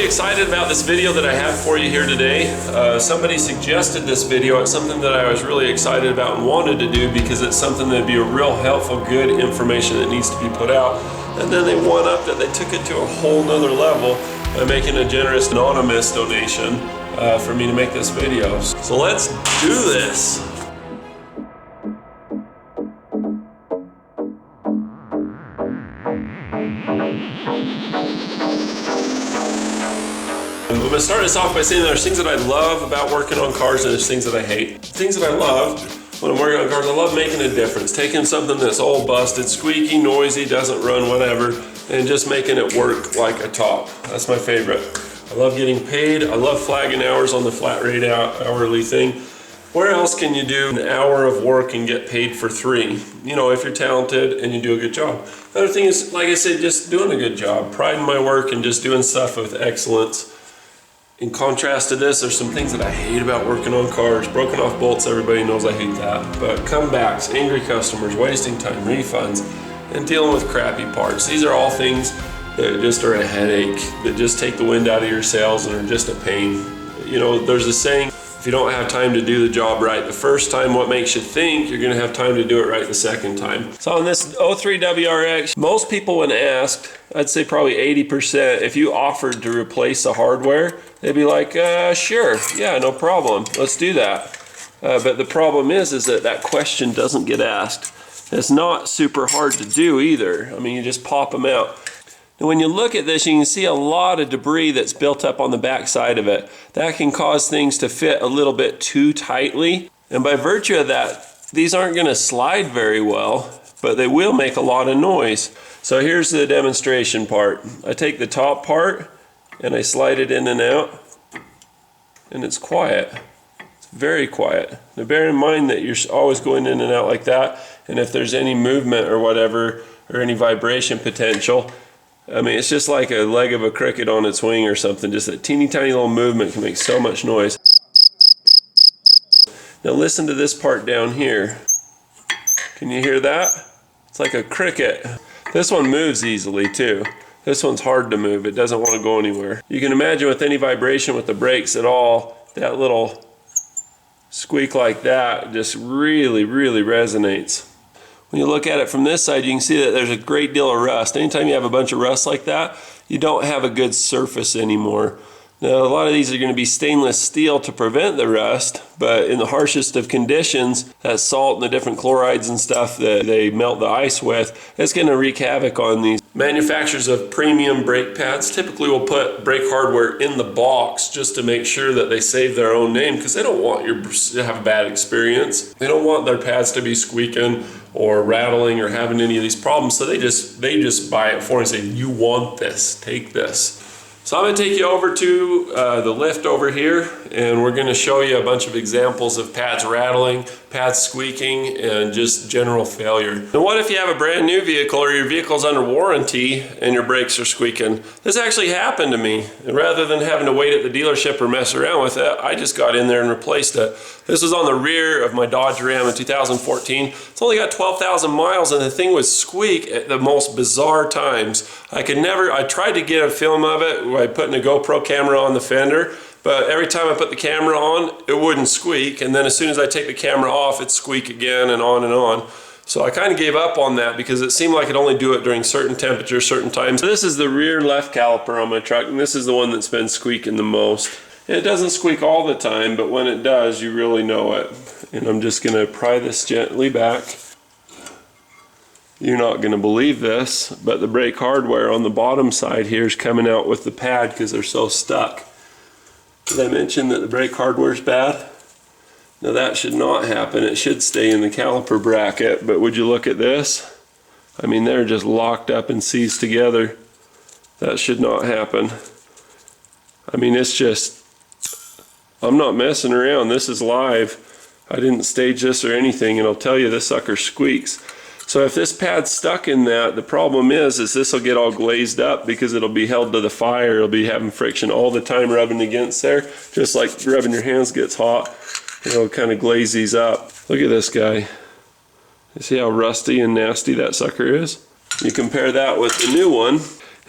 excited about this video that I have for you here today. Somebody suggested this video. It's something that I was really excited about and wanted to do because it's something that'd be a real helpful, good information that needs to be put out. And then they one-upped it. They took it to a whole nother level by making a generous anonymous donation for me to make this video. So let's do this. I'm going to start this off by saying there's things that I love about working on cars and there's things that I hate. Things that I love when I'm working on cars, I love making a difference. Taking something that's all busted, squeaky, noisy, doesn't run, whatever, and just making it work like a top. That's my favorite. I love getting paid. I love flagging hours on the flat rate hourly thing. Where else can you do an hour of work and get paid for 3? You know, if you're talented and you do a good job. The other thing is, like I said, just doing a good job. Pride in my work and just doing stuff with excellence. In contrast to this, there's some things that I hate about working on cars. Broken off bolts, everybody knows I hate that. But comebacks, angry customers, wasting time, refunds, and dealing with crappy parts. These are all things that just are a headache, that just take the wind out of your sails and are just a pain. You know, there's a saying, if you don't have time to do the job right the first time, what makes you think you're gonna have time to do it right the second time? So on this 03 WRX, most people when asked, I'd say probably 80%, if you offered to replace the hardware, they'd be like, sure, yeah, no problem, let's do that. But the problem is that question doesn't get asked. It's not super hard to do either. I mean, you just pop them out. And when you look at this, you can see a lot of debris that's built up on the back side of it. That can cause things to fit a little bit too tightly. And by virtue of that, these aren't going to slide very well, but they will make a lot of noise. So here's the demonstration part. I take the top part and I slide it in and out, and it's quiet. It's very quiet. Now bear in mind that you're always going in and out like that, and if there's any movement or whatever, or any vibration potential, I mean, it's just like a leg of a cricket on its wing or something. Just a teeny tiny little movement can make so much noise. Now listen to this part down here. Can you hear that? It's like a cricket. This one moves easily too. This one's hard to move. It doesn't want to go anywhere. You can imagine with any vibration with the brakes at all, that little squeak like that just really, really resonates. When you look at it from this side, you can see that there's a great deal of rust. Anytime you have a bunch of rust like that, you don't have a good surface anymore. Now, a lot of these are going to be stainless steel to prevent the rust, but in the harshest of conditions, that salt and the different chlorides and stuff that they melt the ice with, it's going to wreak havoc on these. Manufacturers of premium brake pads typically will put brake hardware in the box just to make sure that they save their own name, because they don't want you to have a bad experience. They don't want their pads to be squeaking or rattling or having any of these problems, so they just buy it for you and say, you want this, take this. So I'm going to take you over to the lift over here, and we're going to show you a bunch of examples of pads rattling, pads squeaking, and just general failure. And what if you have a brand new vehicle or your vehicle's under warranty and your brakes are squeaking? This actually happened to me, and rather than having to wait at the dealership or mess around with it, I just got in there and replaced it. This was on the rear of my Dodge Ram in 2014. It's only got 12,000 miles, and the thing would squeak at the most bizarre times. I tried to get a film of it by putting a GoPro camera on the fender, but every time I put the camera on, it wouldn't squeak, and then as soon as I take the camera off, it'd squeak again and on and on. So I kind of gave up on that because it seemed like it'd only do it during certain temperatures, certain times. So this is the rear left caliper on my truck, and this is the one that's been squeaking the most. It doesn't squeak all the time, but when it does, you really know it. And I'm just going to pry this gently back. You're not going to believe this, but the brake hardware on the bottom side here is coming out with the pad because they're so stuck. Did I mention that the brake hardware is bad? Now that should not happen. It should stay in the caliper bracket, but would you look at this? I mean, they're just locked up and seized together. That should not happen. I mean, it's just, I'm not messing around. This is live. I didn't stage this or anything, and I'll tell you, this sucker squeaks. So if this pad's stuck in that, the problem is this will get all glazed up because it'll be held to the fire. It'll be having friction all the time rubbing against there, just like rubbing your hands gets hot. It'll kind of glaze these up. Look at this guy. You see how rusty and nasty that sucker is? You compare that with the new one,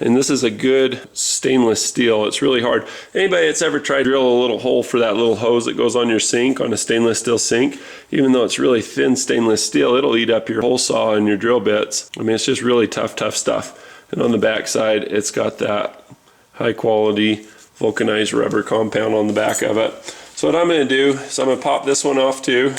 And this is a good stainless steel. It's really hard. Anybody that's ever tried to drill a little hole for that little hose that goes on your sink, on a stainless steel sink, even though it's really thin stainless steel, it'll eat up your hole saw and your drill bits. I mean, it's just really tough stuff. And on the back side, it's got that high quality vulcanized rubber compound on the back of it. So what I'm going to do is I'm going to pop this one off too.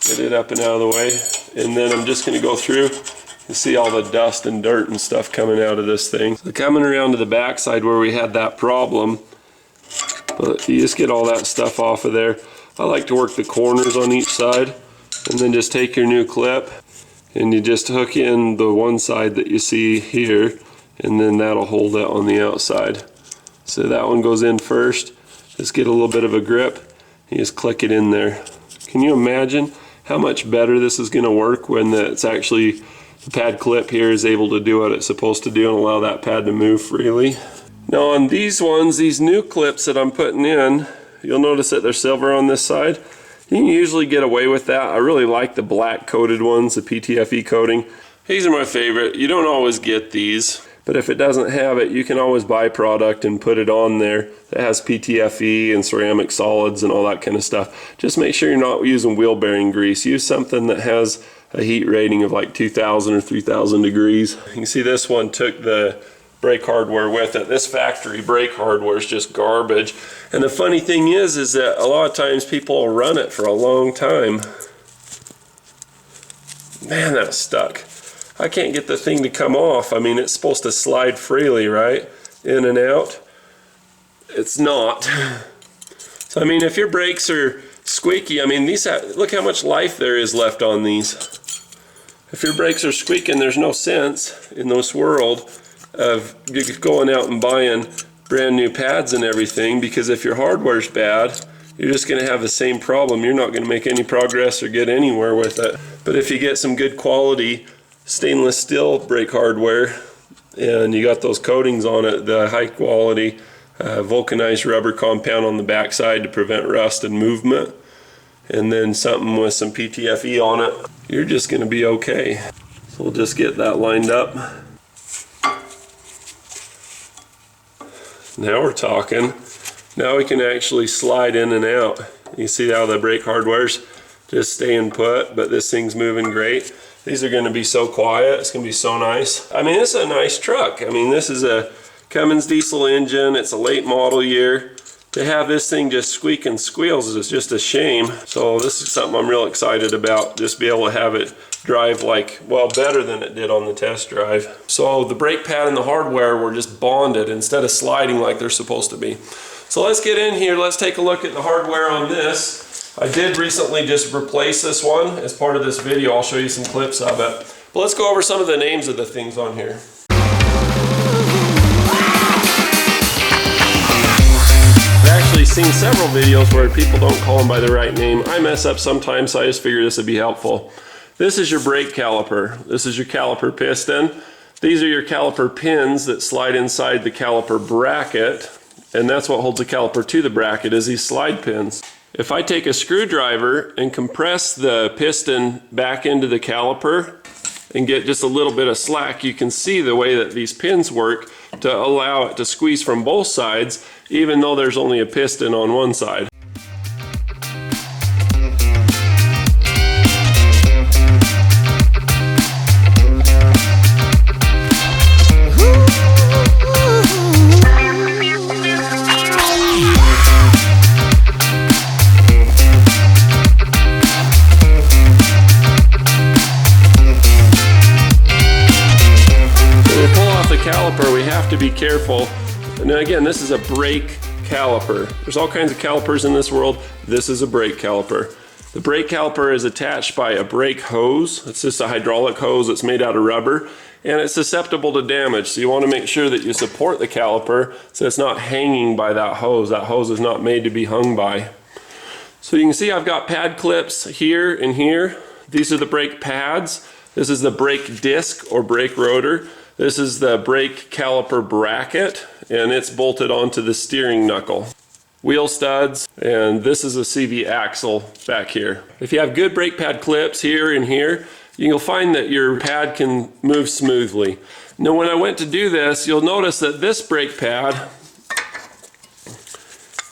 Get it up and out of the way. And then I'm just going to go through. You see all the dust and dirt and stuff coming out of this thing. So coming around to the back side where we had that problem, but you just get all that stuff off of there. I like to work the corners on each side, and then just take your new clip and you just hook in the one side that you see here, and then that'll hold it on the outside. So that one goes in first. Just get a little bit of a grip. You just click it in there. Can you imagine how much better this is going to work when it's actually the pad clip here is able to do what it's supposed to do and allow that pad to move freely. Now on these ones, these new clips that I'm putting in, you'll notice that they're silver on this side. You can usually get away with that. I really like the black coated ones, the PTFE coating. These are my favorite. You don't always get these, but if it doesn't have it, you can always buy product and put it on there that has PTFE and ceramic solids and all that kind of stuff. Just make sure you're not using wheel bearing grease. Use something that has a heat rating of like 2,000 or 3,000 degrees. You can see this one took the brake hardware with it. This factory brake hardware is just garbage. And the funny thing is that a lot of times people will run it for a long time. Man, that's stuck. I can't get the thing to come off. I mean, it's supposed to slide freely, right? In and out. It's not. So I mean, if your brakes are squeaky, I mean, these look how much life there is left on these. If your brakes are squeaking, there's no sense in this world of going out and buying brand new pads and everything, because if your hardware's bad, you're just going to have the same problem. You're not going to make any progress or get anywhere with it. But if you get some good quality stainless steel brake hardware and you got those coatings on it, the high quality vulcanized rubber compound on the backside to prevent rust and movement, and then something with some PTFE on it, you're just going to be okay. So we'll just get that lined up. Now we're talking. Now we can actually slide in and out. You see how the brake hardware's just staying put, but this thing's moving great. These are going to be so quiet. It's going to be so nice. I mean, it's a nice truck. I mean, this is a Cummins diesel engine. It's a late model year. To have this thing just squeak and squeals is just a shame. So this is something I'm real excited about. Just be able to have it drive like, well, better than it did on the test drive. So the brake pad and the hardware were just bonded instead of sliding like they're supposed to be. So let's get in here. Let's take a look at the hardware on this. I did recently just replace this one as part of this video. I'll show you some clips of it. But let's go over some of the names of the things on here. I've actually seen several videos where people don't call them by the right name. I mess up sometimes, so I just figured this would be helpful. This is your brake caliper. This is your caliper piston. These are your caliper pins that slide inside the caliper bracket, and that's what holds the caliper to the bracket, is these slide pins. If I take a screwdriver and compress the piston back into the caliper and get just a little bit of slack, you can see the way that these pins work to allow it to squeeze from both sides, even though there's only a piston on one side. Caliper, we have to be careful. And again, this is a brake caliper. There's all kinds of calipers in this world. This is a brake caliper. The brake caliper is attached by a brake hose. It's just a hydraulic hose that's made out of rubber, and it's susceptible to damage. So you want to make sure that you support the caliper so it's not hanging by that hose. That hose is not made to be hung by. So you can see I've got pad clips here and here. These are the brake pads. This is the brake disc or brake rotor. This is the brake caliper bracket, and it's bolted onto the steering knuckle. Wheel studs, and this is a CV axle back here. If you have good brake pad clips here and here, you'll find that your pad can move smoothly. Now when I went to do this, you'll notice that this brake pad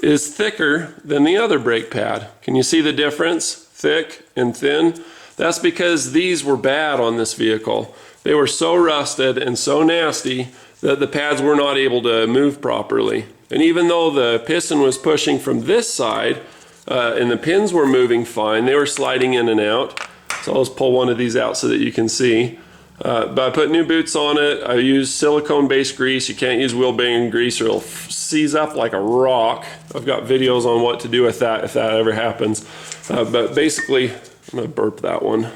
is thicker than the other brake pad. Can you see the difference? Thick and thin. That's because these were bad on this vehicle. They were so rusted and so nasty that the pads were not able to move properly. And even though the piston was pushing from this side and the pins were moving fine, they were sliding in and out. So I'll just pull one of these out so that you can see. But I put new boots on it. I used silicone-based grease. You can't use wheel bearing grease or it'll seize up like a rock. I've got videos on what to do with that if that ever happens. But basically, I'm gonna burp that one.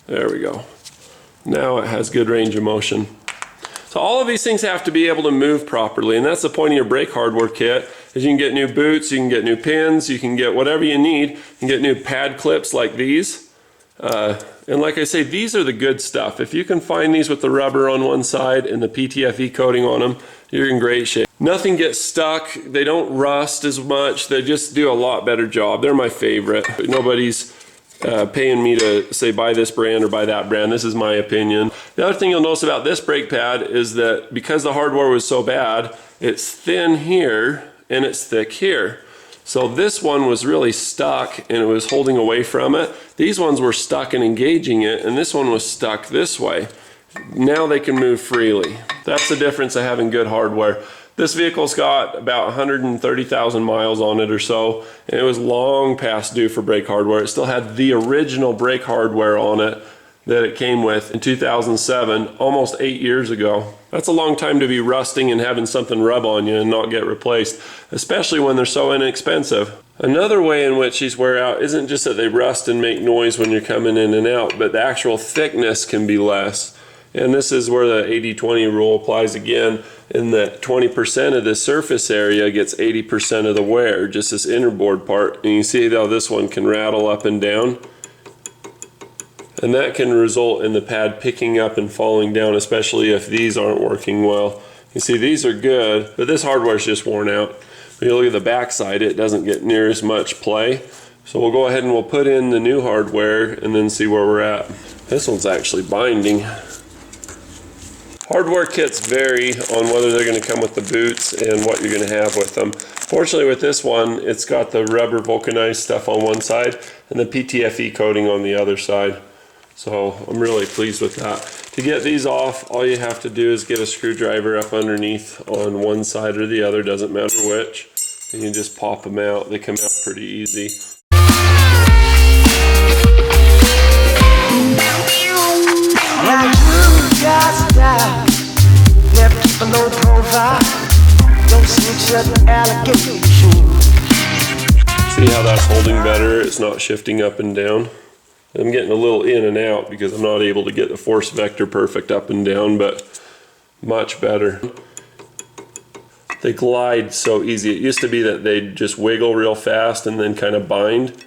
There we go. Now it has good range of motion. So all of these things have to be able to move properly, and that's the point of your brake hardware kit, is you can get new boots, you can get new pins, you can get whatever you need. You can get new pad clips like these. And like I say, these are the good stuff. If you can find these with the rubber on one side and the PTFE coating on them, you're in great shape. Nothing gets stuck. They don't rust as much. They just do a lot better job. They're my favorite. Nobody's paying me to say buy this brand or buy that brand. This is my opinion. The other thing you'll notice about this brake pad is that because the hardware was so bad, it's thin here and it's thick here. So this one was really stuck and it was holding away from it. These ones were stuck and engaging it, and this one was stuck this way. Now they can move freely. That's the difference of having good hardware. This vehicle's got about 130,000 miles on it or so, and it was long past due for brake hardware. It still had the original brake hardware on it that it came with in 2007, almost 8 years ago. That's a long time to be rusting and having something rub on you and not get replaced, especially when they're so inexpensive. Another way in which these wear out isn't just that they rust and make noise when you're coming in and out, but the actual thickness can be less. And this is where the 80-20 rule applies again, in that 20% of the surface area gets 80% of the wear, just this inner board part. And you see how this one can rattle up and down? And that can result in the pad picking up and falling down, especially if these aren't working well. You see, these are good, but this hardware is just worn out. When you look at the back side, it doesn't get near as much play. So we'll go ahead and we'll put in the new hardware and then see where we're at. This one's actually binding. Hardware kits vary on whether they're going to come with the boots and what you're going to have with them. Fortunately with this one, it's got the rubber vulcanized stuff on one side and the PTFE coating on the other side. So I'm really pleased with that. To get these off, all you have to do is get a screwdriver up underneath on one side or the other, doesn't matter which. And you just pop them out. They come out pretty easy. See how that's holding better? It's not shifting up and down. I'm getting a little in and out because I'm not able to get the force vector perfect up and down, but much better. They glide so easy. It used to be that they'd just wiggle real fast and then kind of bind.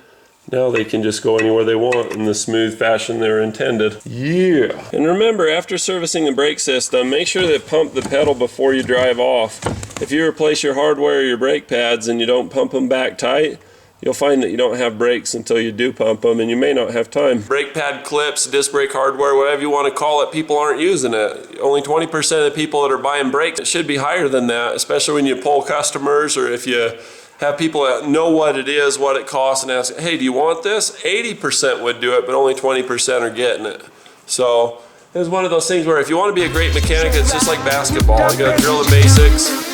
Now they can just go anywhere they want in the smooth fashion they're intended. Yeah! And remember, after servicing the brake system, make sure to pump the pedal before you drive off. If you replace your hardware or your brake pads and you don't pump them back tight, you'll find that you don't have brakes until you do pump them, and you may not have time. Brake pad clips, disc brake hardware, whatever you want to call it, people aren't using it. Only 20% of the people that are buying brakes, it should be higher than that, especially when you poll customers or if you have people that know what it is, what it costs, and ask, hey, do you want this? 80% would do it, but only 20% are getting it. So it's one of those things where if you want to be a great mechanic, it's just like basketball. You got to drill the basics.